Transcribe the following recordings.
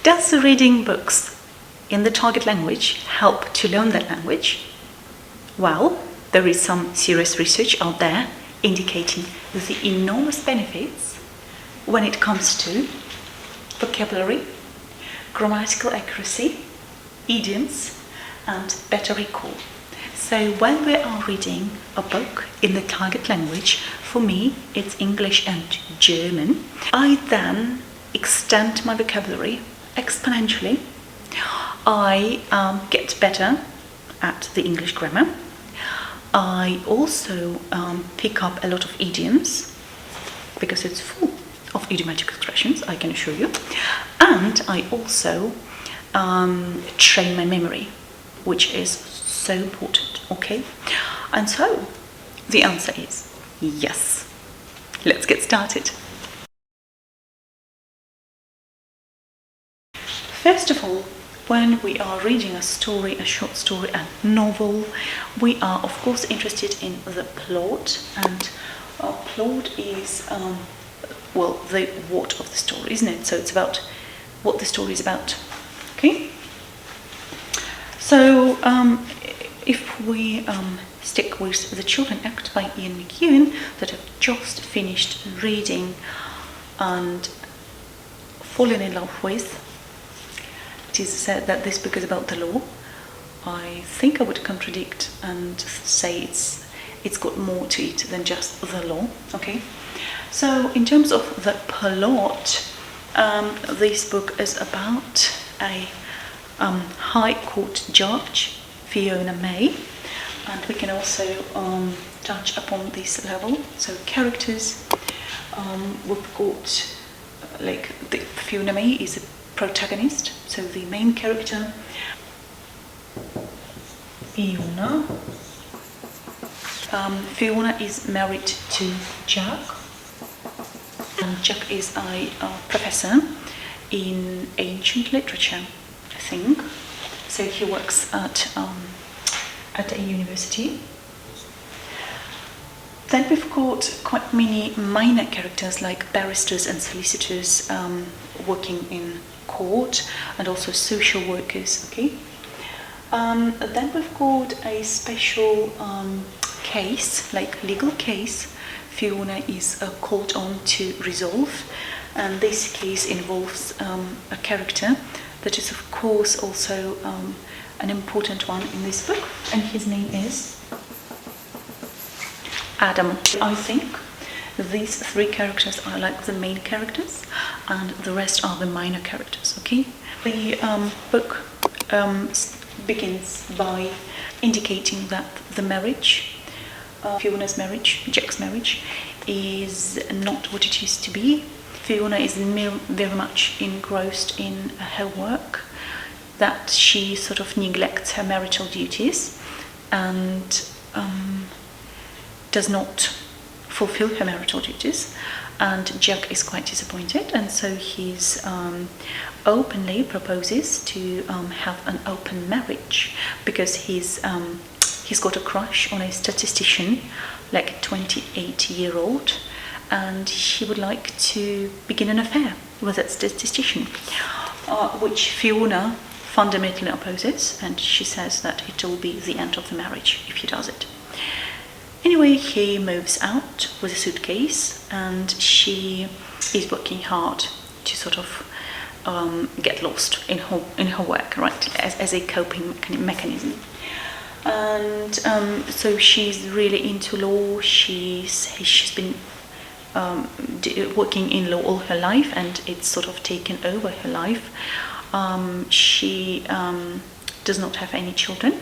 Does reading books in the target language help to learn that language? Well, there is some serious research out there indicating the enormous benefits when it comes to vocabulary, grammatical accuracy, idioms, and better recall. So when we are reading a book in the target language, for me it's English and German, I then extend my vocabulary exponentially. I get better at the English grammar. I also pick up a lot of idioms because it's full of idiomatic expressions, I can assure you. And I also train my memory, which is so important, okay? And so the answer is yes. Let's get started. First of all, when we are reading a story, a short story, a novel, we are of course interested in the plot, and our plot is well, the what of the story, isn't it? So it's about what the story is about, okay? So if we stick with The Children Act by Ian McEwan that I've just finished reading and fallen in love with, it is said that this book is about the law. I think I would contradict and say it's got more to it than just the law, okay? So in terms of the plot, this book is about a High Court judge, Fiona May, and we can also touch upon this level. So characters, we've got like Fiona May is a protagonist, so the main character, Fiona. Fiona is married to Jack, and Jack is a professor in ancient literature, I think. So he works at a university. Then we've got quite many minor characters like barristers and solicitors working in court, and also social workers, okay? Then we've got a special case, like legal case, Fiona is called on to resolve, and this case involves a character that is of course also an important one in this book, and his name is Adam. I think these three characters are like the main characters and the rest are the minor characters, okay? The book begins by indicating that the marriage, Fiona's marriage, Jack's marriage, is not what it used to be. Fiona is very much engrossed in her work, that she sort of neglects her marital duties and does not fulfill her marital duties, and Jack is quite disappointed, and so he's openly proposes to have an open marriage because he's got a crush on a statistician, like a 28-year-old, and he would like to begin an affair with that statistician, which Fiona fundamentally opposes, and she says that it will be the end of the marriage if he does it. Anyway, he moves out with a suitcase, and she is working hard to sort of get lost in her work, right, as a coping mechanism. And so she's really into law. She's been working in law all her life, and it's sort of taken over her life. She does not have any children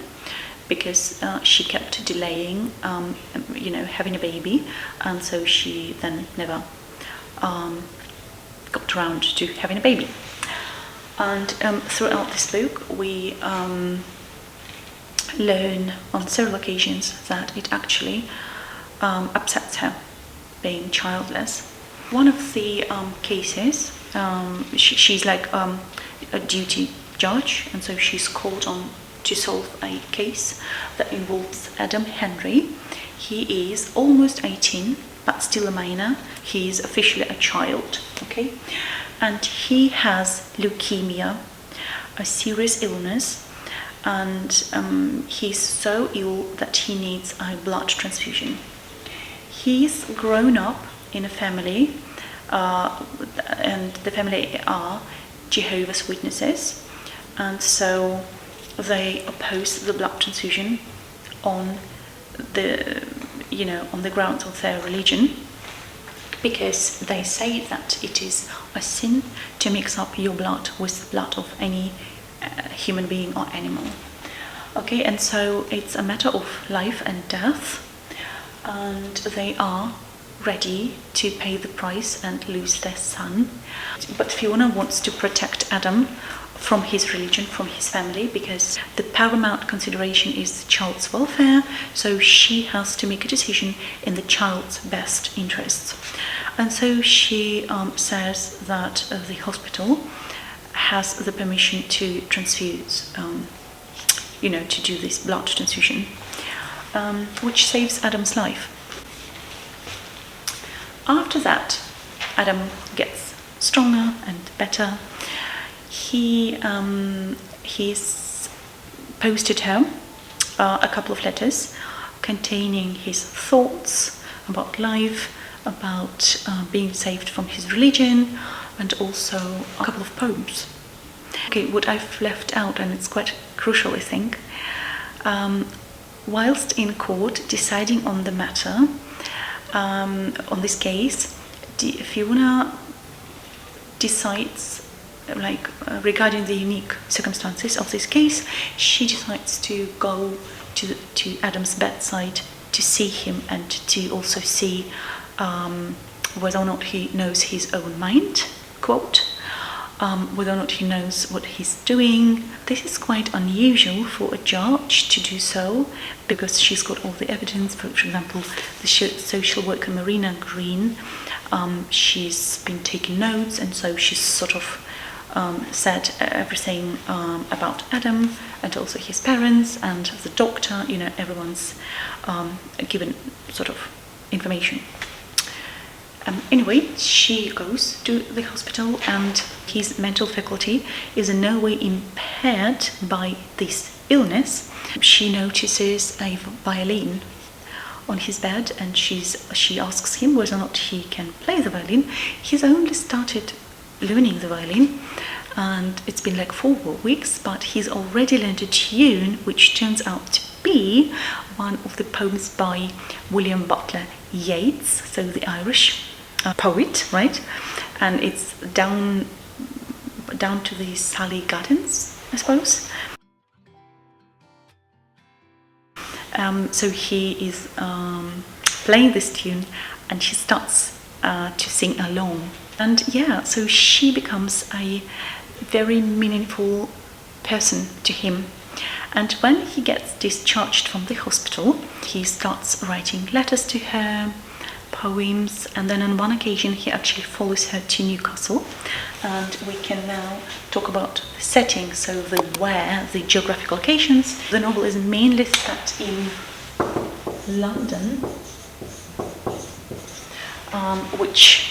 because she kept delaying, having a baby, and so she then never got around to having a baby. And throughout this book, we learn on several occasions that it actually upsets her being childless. One of the cases, she's like a duty judge, and so she's called on to solve a case that involves Adam Henry. He is almost 18 but still a minor. He is officially a child, okay? and he has leukemia, a serious illness, and he's so ill that he needs a blood transfusion. He's grown up in a family, and the family are Jehovah's Witnesses, and so they oppose the blood transfusion on the grounds of their religion, because they say that it is a sin to mix up your blood with the blood of any human being or animal. Okay, and so it's a matter of life and death, and they are ready to pay the price and lose their son. But Fiona wants to protect Adam from his religion, from his family, because the paramount consideration is the child's welfare, so she has to make a decision in the child's best interests. And so she says that the hospital has the permission to transfuse, to do this blood transfusion, which saves Adam's life. After that, Adam gets stronger and better. He's posted her a couple of letters containing his thoughts about life, about being saved from his religion, and also a couple of poems. Okay, what I've left out, and it's quite crucial, I think, whilst in court deciding on the matter, on this case, Fiona decides, regarding the unique circumstances of this case, she decides to go to Adam's bedside to see him and to also see whether or not he knows his own mind, quote, whether or not he knows what he's doing. This is quite unusual for a judge to do so, because she's got all the evidence. For example, the social worker Marina Green, she's been taking notes, and so she's sort of said everything about Adam and also his parents and the doctor. Everyone's given sort of information. Anyway, she goes to the hospital, and his mental faculty is in no way impaired by this illness. She notices a violin on his bed, and she asks him whether or not he can play the violin. He's only started learning the violin, and it's been like 4 weeks, but he's already learned a tune which turns out to be one of the poems by William Butler Yeats, so the Irish poet, right? And it's down to the Sally Gardens, I suppose. So he is playing this tune, and she starts to sing along. And yeah, so she becomes a very meaningful person to him. And when he gets discharged from the hospital, he starts writing letters to her, poems, and then on one occasion he actually follows her to Newcastle. And we can now talk about the setting, so the geographical locations. The novel is mainly set in London, which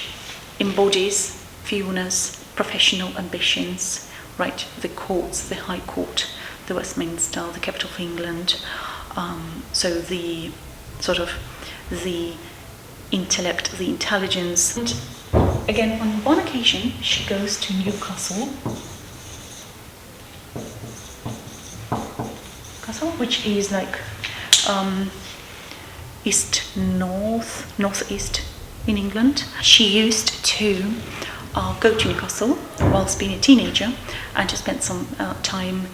embodies Fiona's professional ambitions, right? The courts, the High Court, the Westminster, the capital of England. So the sort of the intellect, the intelligence. And again, on one occasion, she goes to Newcastle, which is like northeast in England. She used to go to Newcastle whilst being a teenager, and to spend some time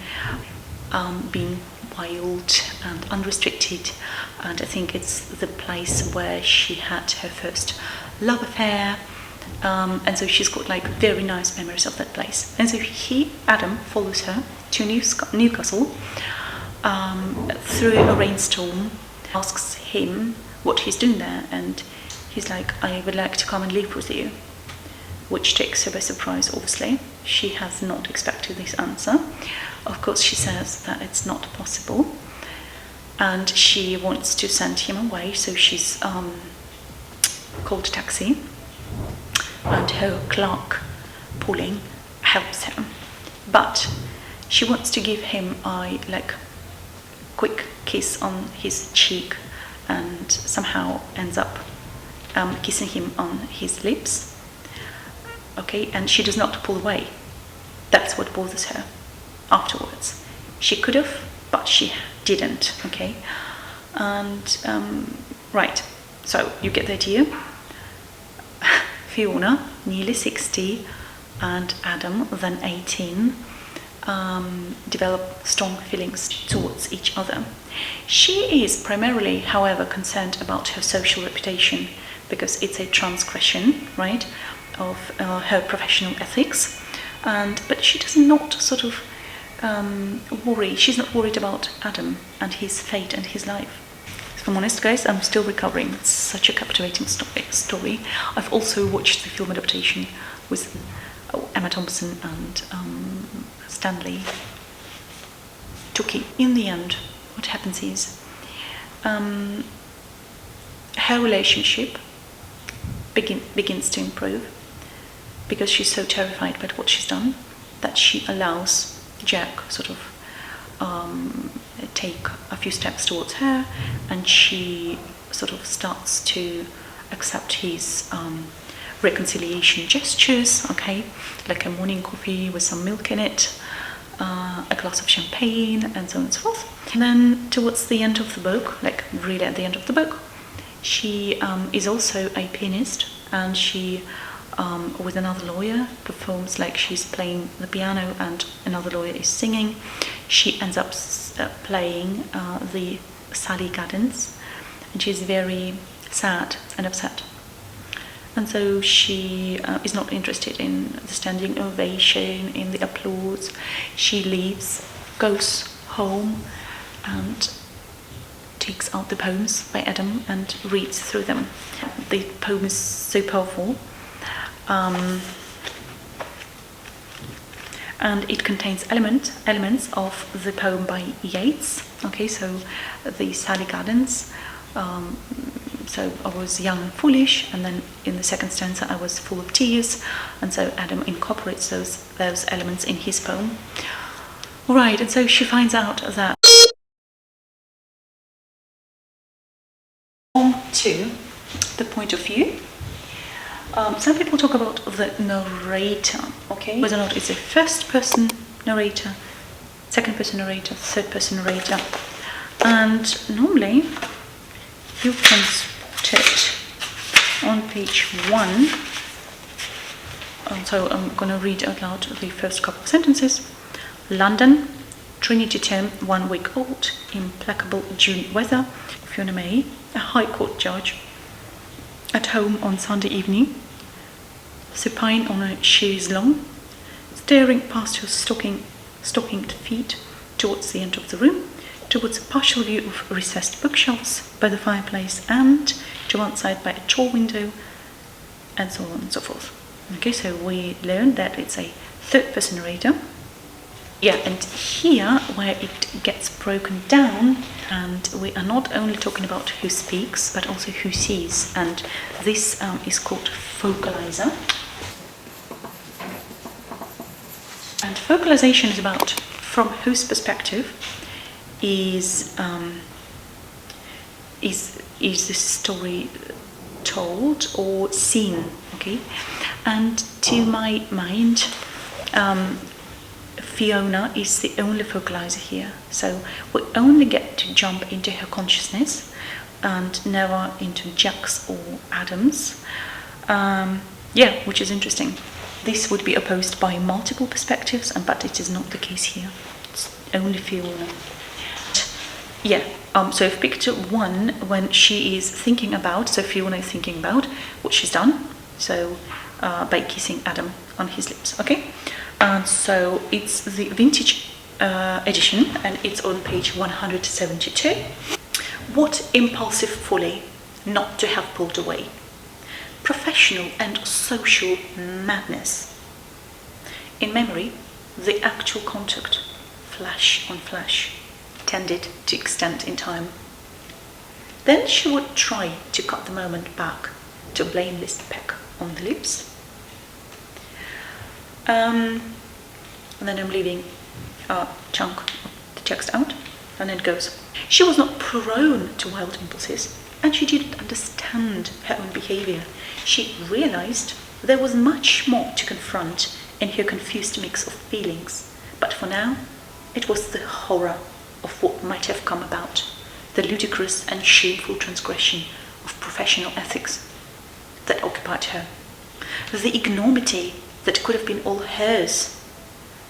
being wild and unrestricted, and I think it's the place where she had her first love affair, and so she's got like very nice memories of that place. And so Adam follows her to Newcastle through a rainstorm, asks him what he's doing there, and he's like, I would like to come and live with you, which takes her by surprise, obviously. She has not expected this answer. Of course, she says that it's not possible, and she wants to send him away, so she's called a taxi, and her clerk pulling helps him, but she wants to give him a quick kiss on his cheek, and somehow ends up kissing him on his lips. Okay, and she does not pull away. That's what bothers her afterwards. She could have, but she didn't. Okay, and right, so you get the idea. Fiona, nearly 60, and Adam, then 18, develop strong feelings towards each other. She is primarily, however, concerned about her social reputation, because it's a transgression, right, of her professional ethics. But she does not sort of worry. She's not worried about Adam and his fate and his life. If I'm honest, guys, I'm still recovering. It's such a captivating story. I've also watched the film adaptation with Emma Thompson and Stanley Tucci. In the end, what happens is her relationship begins to improve, because she's so terrified by what she's done that she allows Jack sort of take a few steps towards her, and she sort of starts to accept his reconciliation gestures, okay, like a morning coffee with some milk in it, a glass of champagne, and so on and so forth. And then towards the end of the book, like really at the end of the book, she is also a pianist, and she with another lawyer performs like she's playing the piano and another lawyer is singing. She ends up playing the Sally Gardens, and she's very sad and upset. And so she is not interested in the standing ovation, in the applause. She leaves, goes home, and takes out the poems by Adam and reads through them. The poem is so powerful, and it contains elements of the poem by Yeats. Okay, so the Sally Gardens. So I was young and foolish, and then in the second stanza I was full of tears, and so Adam incorporates those elements in his poem. All right, and so she finds out that to the point of view. Some people talk about the narrator, okay? Whether or not it's a first-person narrator, second-person narrator, third-person narrator. And normally you can spot it on page 1. So I'm going to read out loud the first couple of sentences. London, Trinity term, 1 week old, implacable June weather. Fiona May, a High Court judge, at home on Sunday evening, supine on a chaise longue, staring past her stockinged feet towards the end of the room, towards a partial view of recessed bookshelves by the fireplace, and to one side by a tall window, and so on and so forth. Okay, so we learned that it's a third-person narrator. Yeah, and here where it gets broken down, and we are not only talking about who speaks, but also who sees, and this is called focalizer. And focalization is about from whose perspective is the story told or seen, okay? And to my mind, Fiona is the only focalizer here, so we only get to jump into her consciousness and never into Jack's or Adam's. Which is interesting. This would be opposed by multiple perspectives, but it is not the case here. It's only Fiona. So if picture 1, when she is thinking about, so Fiona is thinking about what she's done, so by kissing Adam on his lips, okay? And so it's the vintage edition, and it's on page 172. What impulsive folly not to have pulled away. Professional and social madness. In memory, the actual contact, flash on flash, tended to extend in time. Then she would try to cut the moment back to a blameless peck on the lips. And then I'm leaving a chunk of the text out, and then it goes. She was not prone to wild impulses, and she didn't understand her own behaviour. She realised there was much more to confront in her confused mix of feelings, but for now it was the horror of what might have come about, the ludicrous and shameful transgression of professional ethics that occupied her, the ignominy that could have been all hers.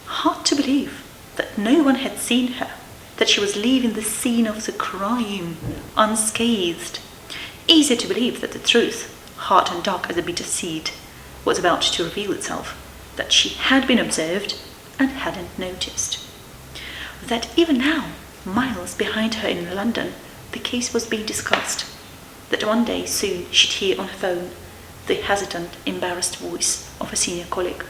Hard to believe that no one had seen her, that she was leaving the scene of the crime unscathed. Easy to believe that the truth, hard and dark as a bitter seed, was about to reveal itself, that she had been observed and hadn't noticed. That even now, miles behind her in London, the case was being discussed. That one day soon she'd hear on her phone the hesitant, embarrassed voice of a senior colleague.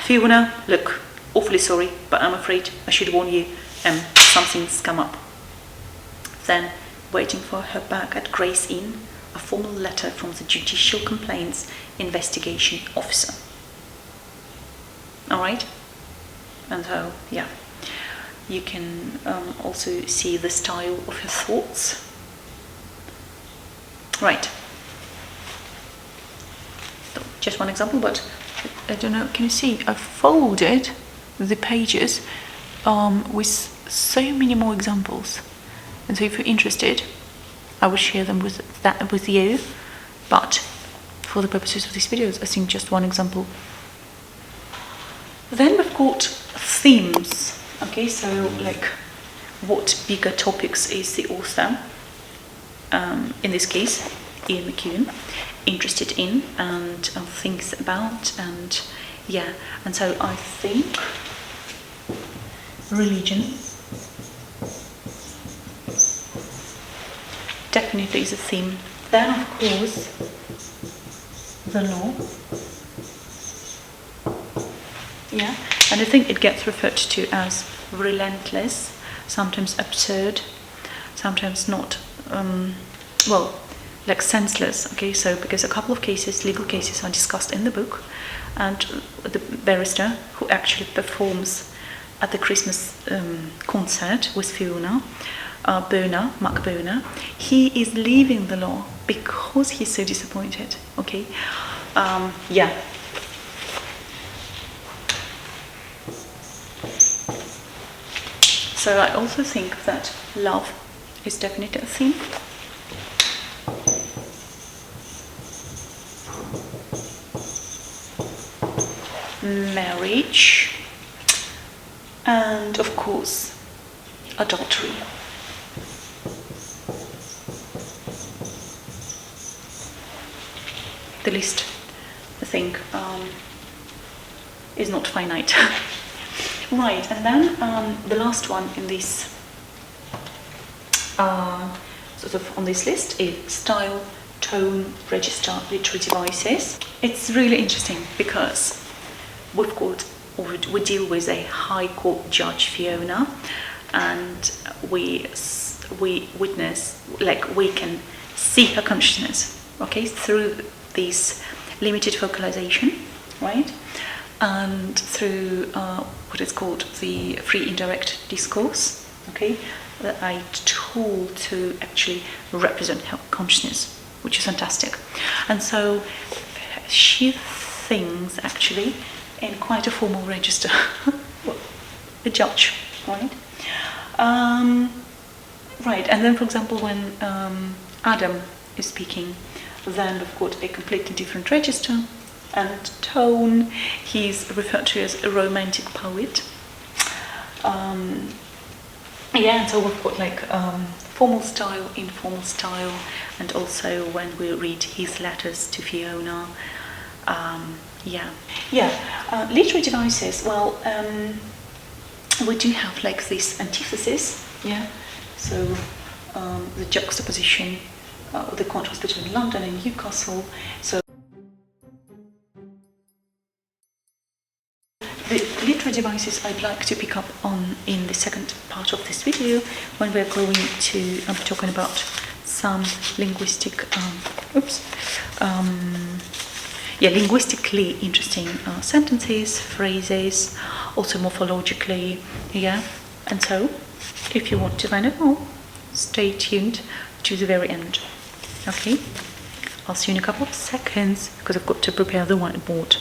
Fiona, look, awfully sorry, but I'm afraid I should warn you, something's come up. Then, waiting for her back at Gray's Inn, a formal letter from the Judicial Complaints Investigation Officer. Alright? And so, yeah, you can also see the style of her thoughts. Right. So, just one example, but I don't know, can you see? I folded the pages with so many more examples. And so if you're interested, I will share them with you. But for the purposes of these videos, I think just one example. Then we've got themes. Okay, so like what bigger topics is the author, in this case, Ian McEwan, interested in and thinks about, and yeah, and so I think religion definitely is a theme. Then of course the law, yeah, and I think it gets referred to as relentless, sometimes absurd, sometimes not, well, like senseless. Okay, so because a couple of cases, legal cases, are discussed in the book, and the barrister who actually performs at the Christmas concert with Fiona, Mark Boner, he is leaving the law because he's so disappointed. Okay, yeah. So I also think that love is definitely a theme. Marriage, and of course adultery. The list, I think, is not finite. Right, and then the last one in this sort of on this list is style, tone, register, literary devices. It's really interesting because we deal with a High Court judge, Fiona, and we witness, like we can see her consciousness, okay, through this limited focalization, right, and through what is called the free indirect discourse, okay, a tool to actually represent her consciousness, which is fantastic. And so she thinks actually in quite a formal register, well, a judge, right? Right, and then for example when Adam is speaking, then we've got a completely different register and tone. He's referred to as a romantic poet. Yeah, and so we've got like formal style, informal style, and also when we read his letters to Fiona. Literary devices, well, we do have like this antithesis, yeah, so the juxtaposition, the contrast between London and Newcastle. So the literary devices I'd like to pick up on in the second part of this video, when we're going to be talking about some linguistic yeah, linguistically interesting sentences, phrases, also morphologically, yeah. And so, if you want to find out more, stay tuned to the very end. Okay, I'll see you in a couple of seconds because I've got to prepare the whiteboard.